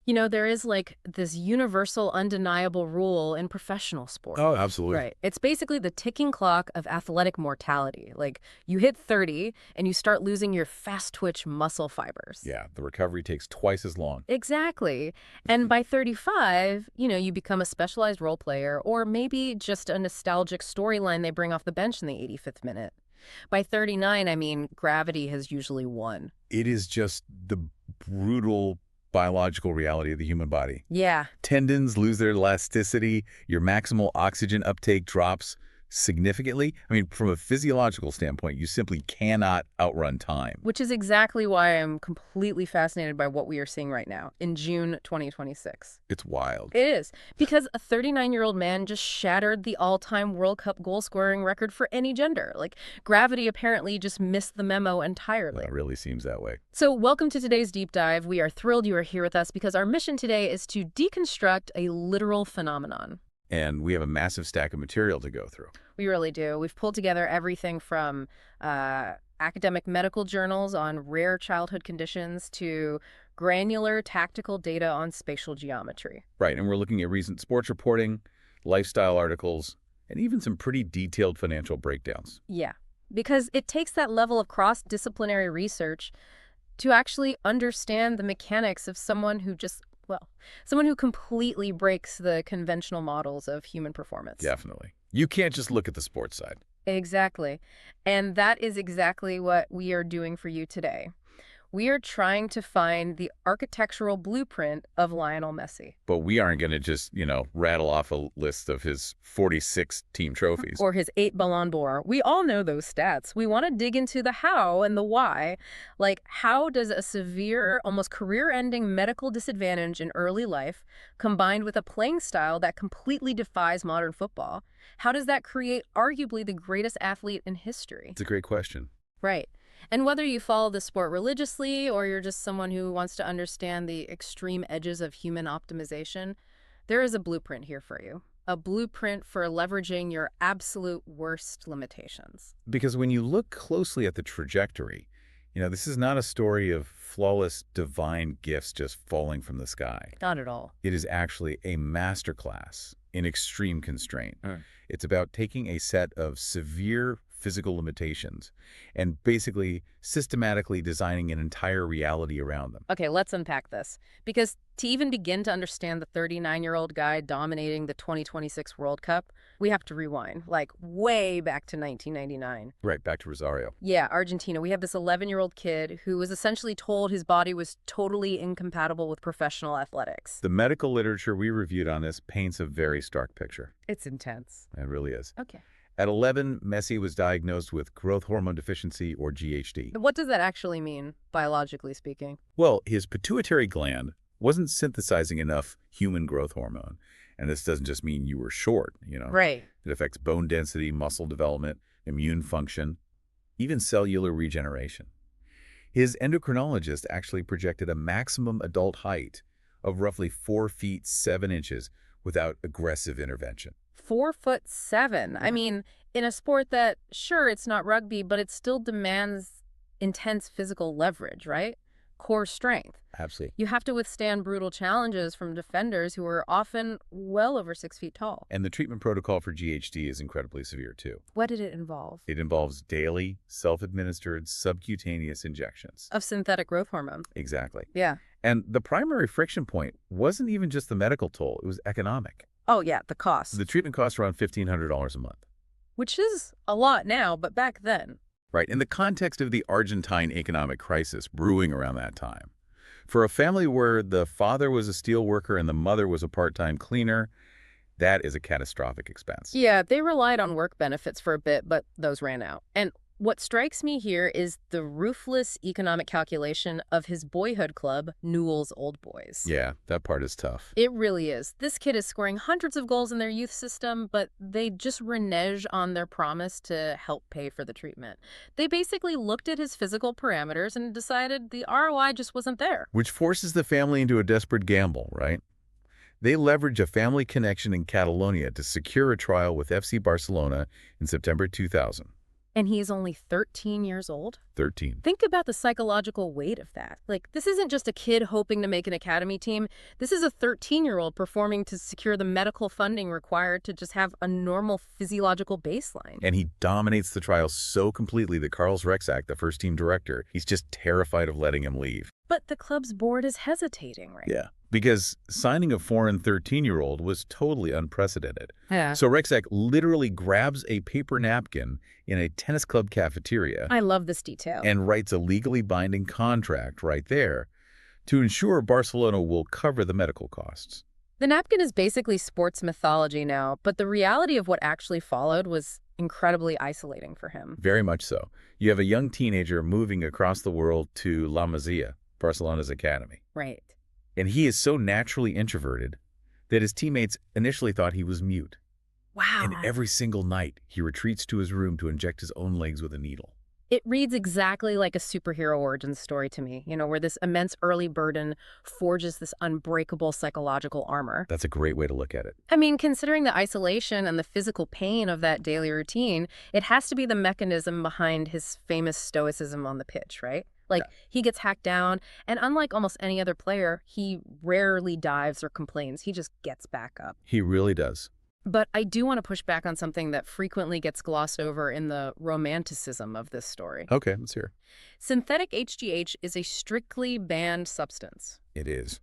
There is like this universal, undeniable rule in professional Oh, sports. absolutely. Right. It's basically the ticking clock of athletic mortality. Like you hit 30 and you start losing your fast twitch muscle fibers. Yeah, the recovery takes twice as long. Exactly. And by 35, you become a specialized role player or maybe just a nostalgic storyline they bring off the bench in the 85th minute. By 39, I mean, gravity has usually won. It is just the brutal biological reality of the human body. Yeah. Tendons lose their elasticity, your maximal oxygen uptake drops significantly. I mean, from a physiological standpoint, you simply cannot outrun time. Which is exactly why I'm completely fascinated by what we are seeing right now in June 2026. It's wild. It is, because a 39-year-old man just shattered the all-time World Cup goal-scoring record for any gender. Like, gravity apparently just missed the memo entirely. It really seems that way. So welcome to today's deep dive. We are thrilled you are here with us because our mission today is to deconstruct a literal phenomenon. And we have a massive stack of material to go through. We really do. We've pulled together everything from academic medical journals on rare childhood conditions to granular tactical data on spatial geometry. Right, and we're looking at recent sports reporting, lifestyle articles, and even some pretty detailed financial breakdowns. Yeah, because it takes that level of cross-disciplinary research to actually understand the mechanics of someone who completely breaks the conventional models of human performance. Definitely. You can't just look at the sports side. Exactly. And that is exactly what we are doing for you today. We are trying to find the architectural blueprint of Lionel Messi. But we aren't going to just, rattle off a list of his 46 team trophies. Or his 8 Ballon d'Or. We all know those stats. We want to dig into the how and the why. Like, how does a severe, almost career-ending medical disadvantage in early life, combined with a playing style that completely defies modern football, how does that create arguably the greatest athlete in history? It's a great question. Right. And whether you follow the sport religiously or you're just someone who wants to understand the extreme edges of human optimization, there is a blueprint here for you. A blueprint for leveraging your absolute worst limitations. Because when you look closely at the trajectory, this is not a story of flawless divine gifts just falling from the sky. Not at all. It is actually a masterclass in extreme constraint. It's about taking a set of severe physical limitations and basically systematically designing an entire reality around them. Okay, let's unpack this. Because to even begin to understand the 39-year-old guy dominating the 2026 World Cup, we have to rewind, like way back to 1999. Right, back to Rosario. Yeah, Argentina. We have this 11-year-old kid who was essentially told his body was totally incompatible with professional athletics. The medical literature we reviewed on this paints a very stark picture. It's intense. It really is. Okay. At 11, Messi was diagnosed with growth hormone deficiency, or GHD. What does that actually mean, biologically speaking? Well, his pituitary gland wasn't synthesizing enough human growth hormone. And this doesn't just mean you were short, Right. It affects bone density, muscle development, immune function, even cellular regeneration. His endocrinologist actually projected a maximum adult height of roughly 4 feet 7 inches without aggressive intervention. 4'7". I mean, in a sport that, sure, it's not rugby, but it still demands intense physical leverage, right? Core strength. Absolutely. You have to withstand brutal challenges from defenders who are often well over 6 feet tall. And the treatment protocol for GHD is incredibly severe, too. What did it involve? It involves daily, self-administered subcutaneous injections. Of synthetic growth hormone. Exactly. Yeah. And the primary friction point wasn't even just the medical toll, it was economic. Oh, yeah, the cost. The treatment costs around $1,500 a month. Which is a lot now, but back then. Right, in the context of the Argentine economic crisis brewing around that time. For a family where the father was a steel worker and the mother was a part-time cleaner, that is a catastrophic expense. Yeah, they relied on work benefits for a bit, but those ran out. And what strikes me here is the ruthless economic calculation of his boyhood club, Newell's Old Boys. Yeah, that part is tough. It really is. This kid is scoring hundreds of goals in their youth system, but they just renege on their promise to help pay for the treatment. They basically looked at his physical parameters and decided the ROI just wasn't there. Which forces the family into a desperate gamble, right? They leverage a family connection in Catalonia to secure a trial with FC Barcelona in September 2000. And he is only 13 years old? 13. Think about the psychological weight of that. Like, this isn't just a kid hoping to make an academy team. This is a 13-year-old performing to secure the medical funding required to just have a normal physiological baseline. And he dominates the trial so completely that Carlos Rexach, the first team director, he's just terrified of letting him leave. But the club's board is hesitating, right? Yeah. Because signing a foreign 13-year-old was totally unprecedented. Yeah. So Rexach literally grabs a paper napkin in a tennis club cafeteria I love this detail. and writes a legally binding contract right there to ensure Barcelona will cover the medical costs. The napkin is basically sports mythology now, but the reality of what actually followed was incredibly isolating for him. Very much so. You have a young teenager moving across the world to La Masia, Barcelona's academy. Right. And he is so naturally introverted that his teammates initially thought he was mute. Wow. And every single night, he retreats to his room to inject his own legs with a needle. It reads exactly like a superhero origin story to me, where this immense early burden forges this unbreakable psychological armor. That's a great way to look at it. I mean, considering the isolation and the physical pain of that daily routine, it has to be the mechanism behind his famous stoicism on the pitch, right? Like, he gets hacked down, and unlike almost any other player, he rarely dives or complains. He just gets back up. He really does. But I do want to push back on something that frequently gets glossed over in the romanticism of this story. Okay, let's hear. Synthetic HGH is a strictly banned substance. It is.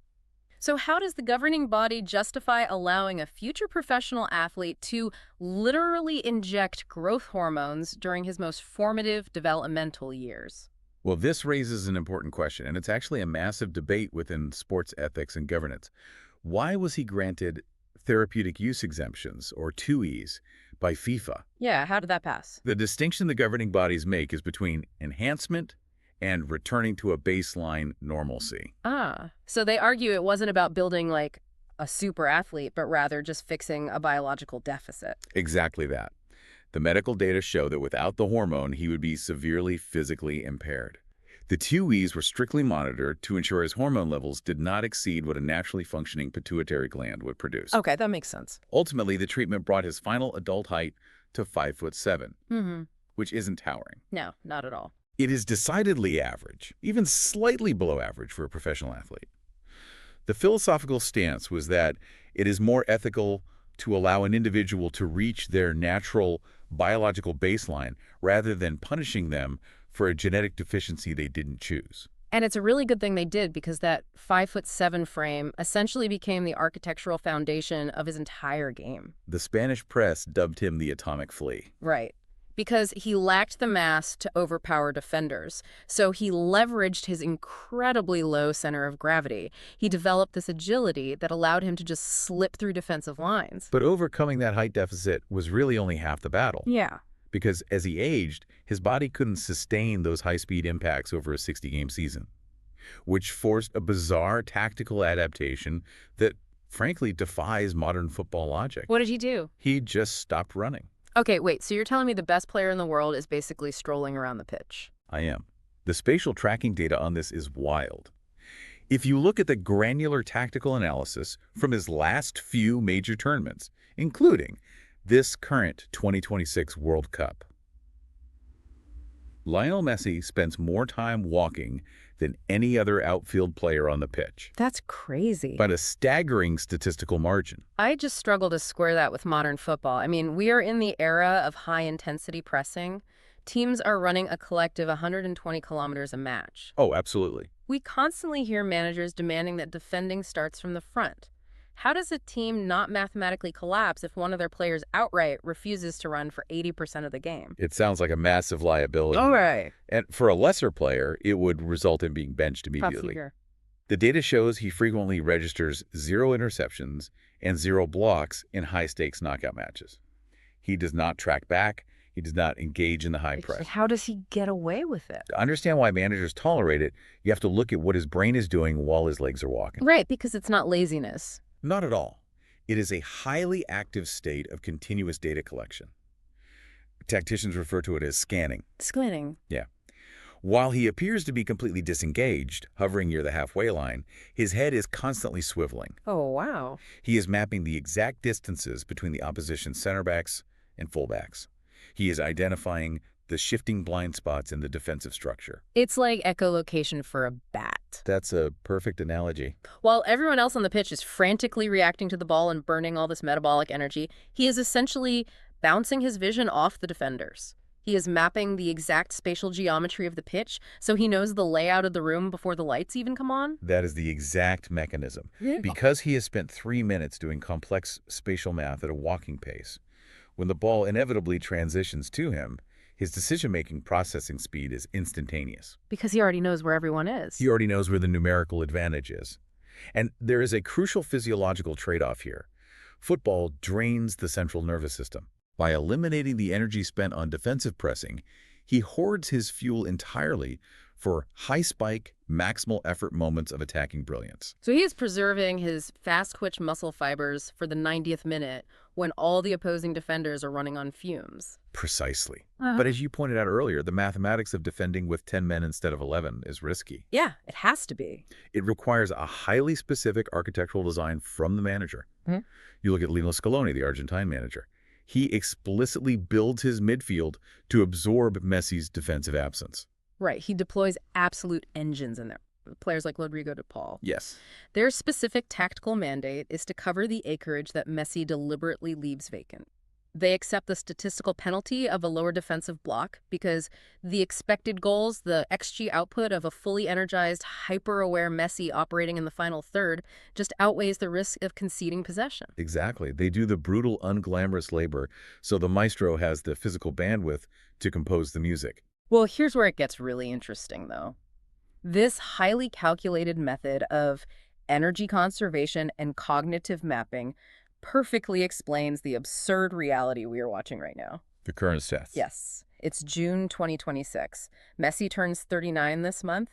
So how does the governing body justify allowing a future professional athlete to literally inject growth hormones during his most formative developmental years? Well, this raises an important question, and it's actually a massive debate within sports ethics and governance. Why was he granted therapeutic use exemptions, or 2Es, by FIFA? Yeah, how did that pass? The distinction the governing bodies make is between enhancement and returning to a baseline normalcy. So they argue it wasn't about building like a super athlete, but rather just fixing a biological deficit. Exactly that. The medical data show that without the hormone, he would be severely physically impaired. The 2Es were strictly monitored to ensure his hormone levels did not exceed what a naturally functioning pituitary gland would produce. Okay, that makes sense. Ultimately, the treatment brought his final adult height to 5'7", which isn't towering. No, not at all. It is decidedly average, even slightly below average for a professional athlete. The philosophical stance was that it is more ethical to allow an individual to reach their natural biological baseline rather than punishing them for a genetic deficiency they didn't choose. And it's a really good thing they did, because that 5'7" frame essentially became the architectural foundation of his entire game. The Spanish press dubbed him the atomic flea. Right. Because he lacked the mass to overpower defenders. So he leveraged his incredibly low center of gravity. He developed this agility that allowed him to just slip through defensive lines. But overcoming that height deficit was really only half the battle. Yeah. Because as he aged, his body couldn't sustain those high-speed impacts over a 60-game season, which forced a bizarre tactical adaptation that, frankly, defies modern football logic. What did he do? He just stopped running. Okay, wait, so you're telling me the best player in the world is basically strolling around the pitch? I am. The spatial tracking data on this is wild. If you look at the granular tactical analysis from his last few major tournaments, including this current 2026 World Cup, Lionel Messi spends more time walking than any other outfield player on the pitch. That's crazy. By a staggering statistical margin. I just struggle to square that with modern football. I mean, we are in the era of high-intensity pressing. Teams are running a collective 120 kilometers a match. Oh, absolutely. We constantly hear managers demanding that defending starts from the front. How does a team not mathematically collapse if one of their players outright refuses to run for 80% of the game? It sounds like a massive liability. All right. And for a lesser player, it would result in being benched immediately. The data shows he frequently registers 0 interceptions and 0 blocks in high-stakes knockout matches. He does not track back. He does not engage in the high press. How does he get away with it? To understand why managers tolerate it, you have to look at what his brain is doing while his legs are walking. Right, because it's not laziness. Not at all. It is a highly active state of continuous data collection. Tacticians refer to it as scanning. Scanning. Yeah. While he appears to be completely disengaged, hovering near the halfway line, his head is constantly swiveling. Oh, wow. He is mapping the exact distances between the opposition center backs and fullbacks. He is identifying the shifting blind spots in the defensive structure. It's like echolocation for a bat. That's a perfect analogy. While everyone else on the pitch is frantically reacting to the ball and burning all this metabolic energy, he is essentially bouncing his vision off the defenders. He is mapping the exact spatial geometry of the pitch, so he knows the layout of the room before the lights even come on. That is the exact mechanism. Because he has spent 3 minutes doing complex spatial math at a walking pace, when the ball inevitably transitions to him, his decision-making processing speed is instantaneous. Because he already knows where everyone is. He already knows where the numerical advantage is. And there is a crucial physiological trade-off here. Football drains the central nervous system. By eliminating the energy spent on defensive pressing, he hoards his fuel entirely for high-spike, maximal effort moments of attacking brilliance. So he is preserving his fast-twitch muscle fibers for the 90th minute when all the opposing defenders are running on fumes. Precisely. But as you pointed out earlier, the mathematics of defending with 10 men instead of 11 is risky. Yeah, it has to be. It requires a highly specific architectural design from the manager. You look at Lionel Scaloni, the Argentine manager. He explicitly builds his midfield to absorb Messi's defensive absence. Right, he deploys absolute engines in there. Players like Rodrigo de Paul. Yes. Their specific tactical mandate is to cover the acreage that Messi deliberately leaves vacant. They accept the statistical penalty of a lower defensive block because the expected goals, the XG output of a fully energized, hyper-aware Messi operating in the final third, just outweighs the risk of conceding possession. Exactly. They do the brutal, unglamorous labor, so the maestro has the physical bandwidth to compose the music. Well, here's where it gets really interesting, though. This highly calculated method of energy conservation and cognitive mapping perfectly explains the absurd reality we are watching right now. The current stats. Yes. It's June 2026. Messi turns 39 this month.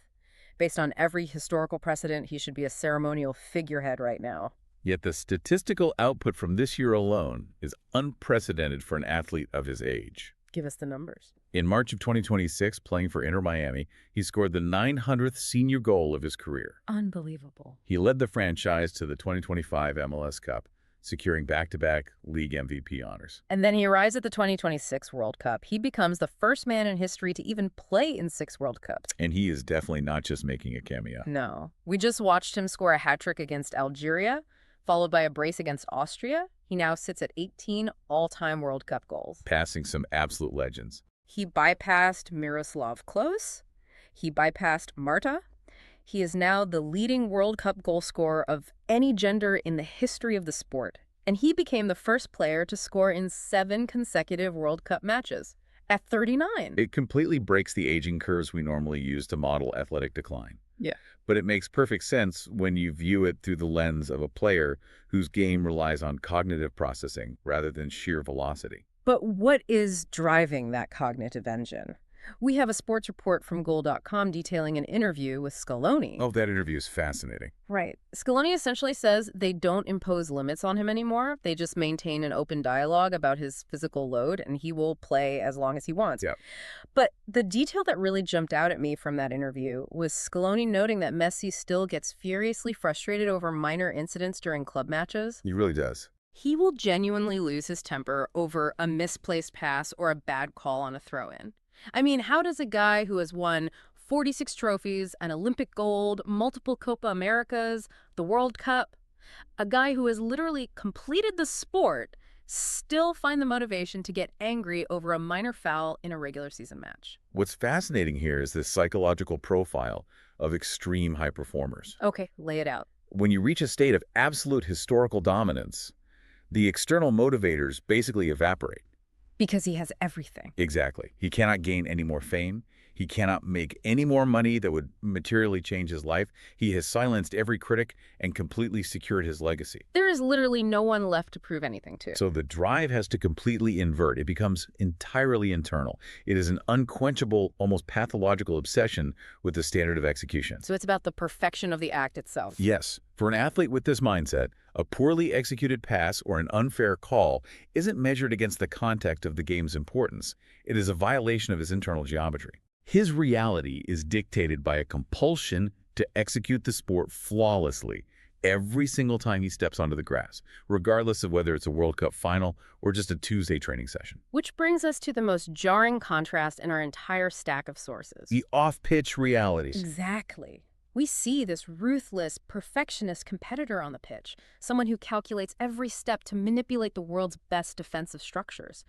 Based on every historical precedent, he should be a ceremonial figurehead right now. Yet the statistical output from this year alone is unprecedented for an athlete of his age. Give us the numbers. In March of 2026, playing for Inter Miami, he scored the 900th senior goal of his career. Unbelievable. He led the franchise to the 2025 MLS Cup, securing back-to-back league MVP honors. And then he arrives at the 2026 World Cup. He becomes the first man in history to even play in 6 World Cups. And he is definitely not just making a cameo. No. We just watched him score a hat-trick against Algeria, followed by a brace against Austria. He now sits at 18 all-time World Cup goals. Passing some absolute legends. He bypassed Miroslav Klose. He bypassed Marta. He is now the leading World Cup goal scorer of any gender in the history of the sport. And he became the first player to score in 7 consecutive World Cup matches at 39. It completely breaks the aging curves we normally use to model athletic decline. Yeah. But it makes perfect sense when you view it through the lens of a player whose game relies on cognitive processing rather than sheer velocity. But what is driving that cognitive engine? We have a sports report from Goal.com detailing an interview with Scaloni. Oh, that interview is fascinating. Right. Scaloni essentially says they don't impose limits on him anymore. They just maintain an open dialogue about his physical load, and he will play as long as he wants. Yeah. But the detail that really jumped out at me from that interview was Scaloni noting that Messi still gets furiously frustrated over minor incidents during club matches. He really does. He will genuinely lose his temper over a misplaced pass or a bad call on a throw-in. I mean, how does a guy who has won 46 trophies, an Olympic gold, multiple Copa Americas, the World Cup, a guy who has literally completed the sport, still find the motivation to get angry over a minor foul in a regular season match? What's fascinating here is this psychological profile of extreme high performers. Okay, lay it out. When you reach a state of absolute historical dominance, the external motivators basically evaporate. Because he has everything. Exactly. He cannot gain any more fame. He cannot make any more money that would materially change his life. He has silenced every critic and completely secured his legacy. There is literally no one left to prove anything to. So the drive has to completely invert. It becomes entirely internal. It is an unquenchable, almost pathological obsession with the standard of execution. So it's about the perfection of the act itself. Yes. For an athlete with this mindset, a poorly executed pass or an unfair call isn't measured against the context of the game's importance. It is a violation of his internal geometry. His reality is dictated by a compulsion to execute the sport flawlessly, every single time he steps onto the grass, regardless of whether it's a World Cup final or just a Tuesday training session. Which brings us to the most jarring contrast in our entire stack of sources. The off-pitch realities. Exactly. We see this ruthless, perfectionist competitor on the pitch, someone who calculates every step to manipulate the world's best defensive structures.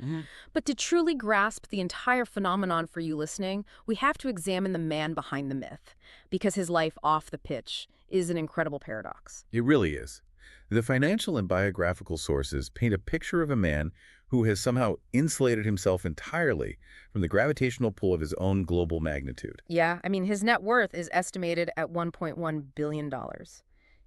But to truly grasp the entire phenomenon for you listening, we have to examine the man behind the myth, because his life off the pitch is an incredible paradox. It really is. The financial and biographical sources paint a picture of a man who has somehow insulated himself entirely from the gravitational pull of his own global magnitude. Yeah, I mean, his net worth is estimated at $1.1 billion.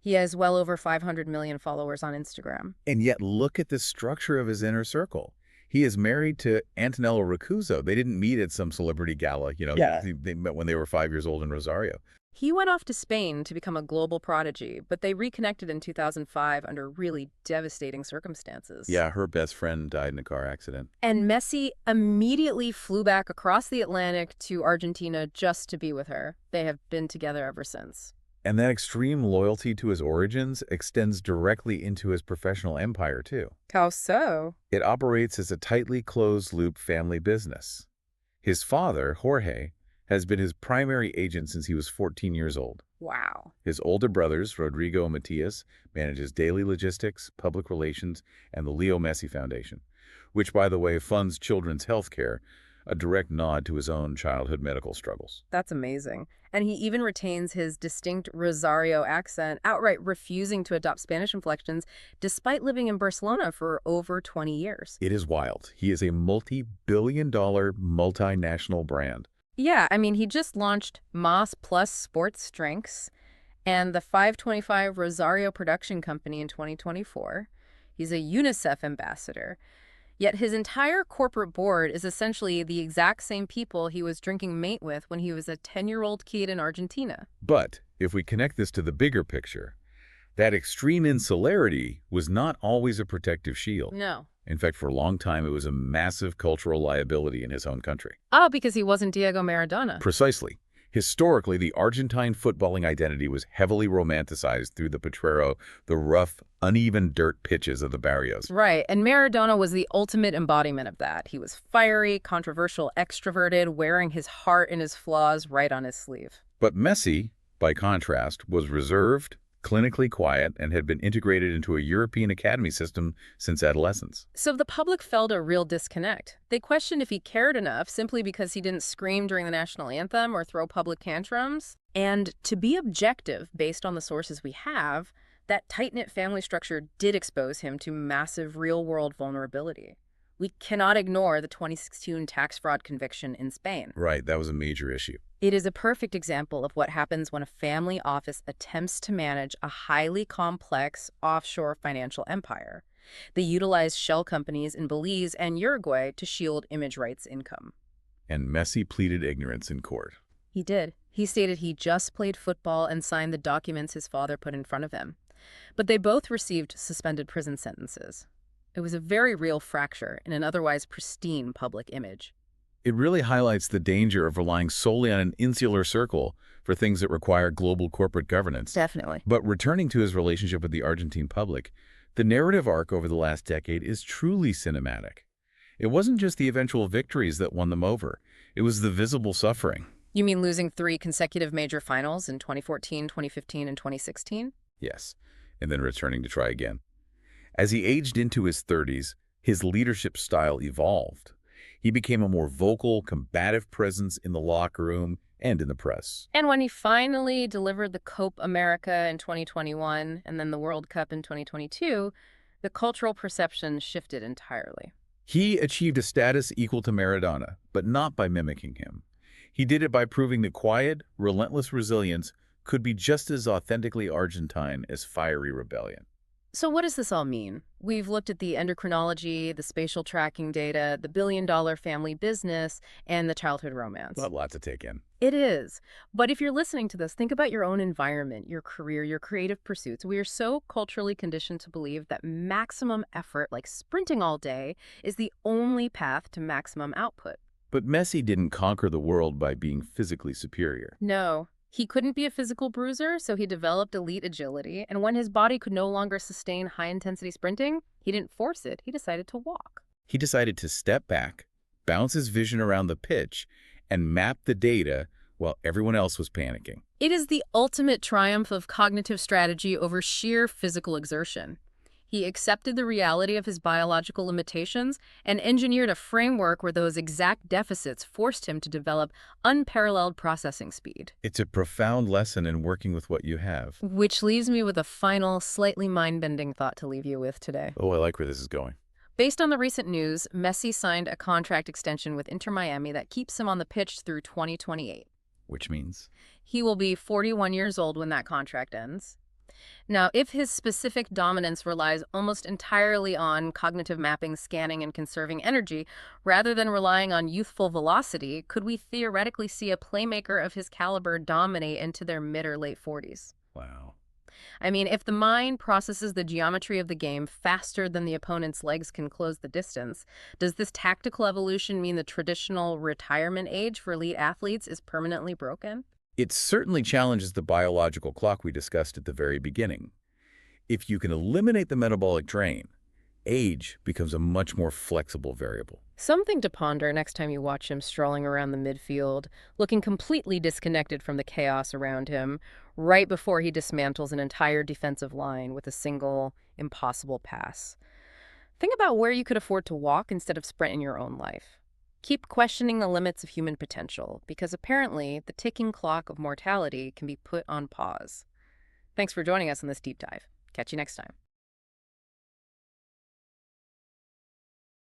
He has well over 500 million followers on Instagram. And yet look at the structure of his inner circle. He is married to Antonella Rocuzzo. They didn't meet at some celebrity gala. Yeah. They met when they were 5 years old in Rosario. He went off to Spain to become a global prodigy, but they reconnected in 2005 under really devastating circumstances. Yeah, her best friend died in a car accident. And Messi immediately flew back across the Atlantic to Argentina just to be with her. They have been together ever since. And that extreme loyalty to his origins extends directly into his professional empire, too. How so? It operates as a tightly closed-loop family business. His father, Jorge, has been his primary agent since he was 14 years old. Wow. His older brothers, Rodrigo and Matias, manages daily logistics, public relations, and the Leo Messi Foundation, which, by the way, funds children's health care, a direct nod to his own childhood medical struggles. That's amazing. And he even retains his distinct Rosario accent, outright refusing to adopt Spanish inflections, despite living in Barcelona for over 20 years. It is wild. He is a multi-billion-dollar multinational brand. Yeah, I mean, he just launched Mas Plus Sports Drinks and the 525 Rosario Production Company in 2024. He's a UNICEF ambassador. Yet his entire corporate board is essentially the exact same people he was drinking mate with when he was a 10-year-old kid in Argentina. But if we connect this to the bigger picture, that extreme insularity was not always a protective shield. No. In fact, for a long time, it was a massive cultural liability in his own country. Oh, because he wasn't Diego Maradona. Precisely. Historically, the Argentine footballing identity was heavily romanticized through the potrero, the rough, uneven dirt pitches of the barrios. Right, and Maradona was the ultimate embodiment of that. He was fiery, controversial, extroverted, wearing his heart and his flaws right on his sleeve. But Messi, by contrast, was reserved, clinically quiet, and had been integrated into a European academy system since adolescence. So the public felt a real disconnect. They questioned if he cared enough simply because he didn't scream during the national anthem or throw public tantrums. And to be objective, based on the sources we have, that tight-knit family structure did expose him to massive real-world vulnerability. We cannot ignore the 2016 tax fraud conviction in Spain. Right, that was a major issue. It is a perfect example of what happens when a family office attempts to manage a highly complex offshore financial empire. They utilize shell companies in Belize and Uruguay to shield image rights income. And Messi pleaded ignorance in court. He did. He stated he just played football and signed the documents his father put in front of him. But they both received suspended prison sentences. It was a very real fracture in an otherwise pristine public image. It really highlights the danger of relying solely on an insular circle for things that require global corporate governance. Definitely. But returning to his relationship with the Argentine public, the narrative arc over the last decade is truly cinematic. It wasn't just the eventual victories that won them over. It was the visible suffering. You mean losing 3 consecutive major finals in 2014, 2015, and 2016? Yes, and then returning to try again. As he aged into his 30s, his leadership style evolved. He became a more vocal, combative presence in the locker room and in the press. And when he finally delivered the Copa America in 2021 and then the World Cup in 2022, the cultural perception shifted entirely. He achieved a status equal to Maradona, but not by mimicking him. He did it by proving that quiet, relentless resilience could be just as authentically Argentine as fiery rebellion. So what does this all mean? We've looked at the endocrinology, the spatial tracking data, the billion-dollar family business, and the childhood romance. A lot to take in. It is. But if you're listening to this, think about your own environment, your career, your creative pursuits. We are so culturally conditioned to believe that maximum effort, like sprinting all day, is the only path to maximum output. But Messi didn't conquer the world by being physically superior. No. He couldn't be a physical bruiser, so he developed elite agility, and when his body could no longer sustain high-intensity sprinting, he didn't force it, he decided to walk. He decided to step back, bounce his vision around the pitch, and map the data while everyone else was panicking. It is the ultimate triumph of cognitive strategy over sheer physical exertion. He accepted the reality of his biological limitations and engineered a framework where those exact deficits forced him to develop unparalleled processing speed. It's a profound lesson in working with what you have. Which leaves me with a final, slightly mind-bending thought to leave you with today. Oh, I like where this is going. Based on the recent news, Messi signed a contract extension with Inter Miami that keeps him on the pitch through 2028. Which means? He will be 41 years old when that contract ends. Now, if his specific dominance relies almost entirely on cognitive mapping, scanning, and conserving energy, rather than relying on youthful velocity, could we theoretically see a playmaker of his caliber dominate into their mid or late 40s? Wow. I mean, if the mind processes the geometry of the game faster than the opponent's legs can close the distance, does this tactical evolution mean the traditional retirement age for elite athletes is permanently broken? It certainly challenges the biological clock we discussed at the very beginning. If you can eliminate the metabolic drain, age becomes a much more flexible variable. Something to ponder next time you watch him strolling around the midfield, looking completely disconnected from the chaos around him, right before he dismantles an entire defensive line with a single, impossible pass. Think about where you could afford to walk instead of sprint in your own life. Keep questioning the limits of human potential, because apparently the ticking clock of mortality can be put on pause. Thanks for joining us on this deep dive. Catch you next time.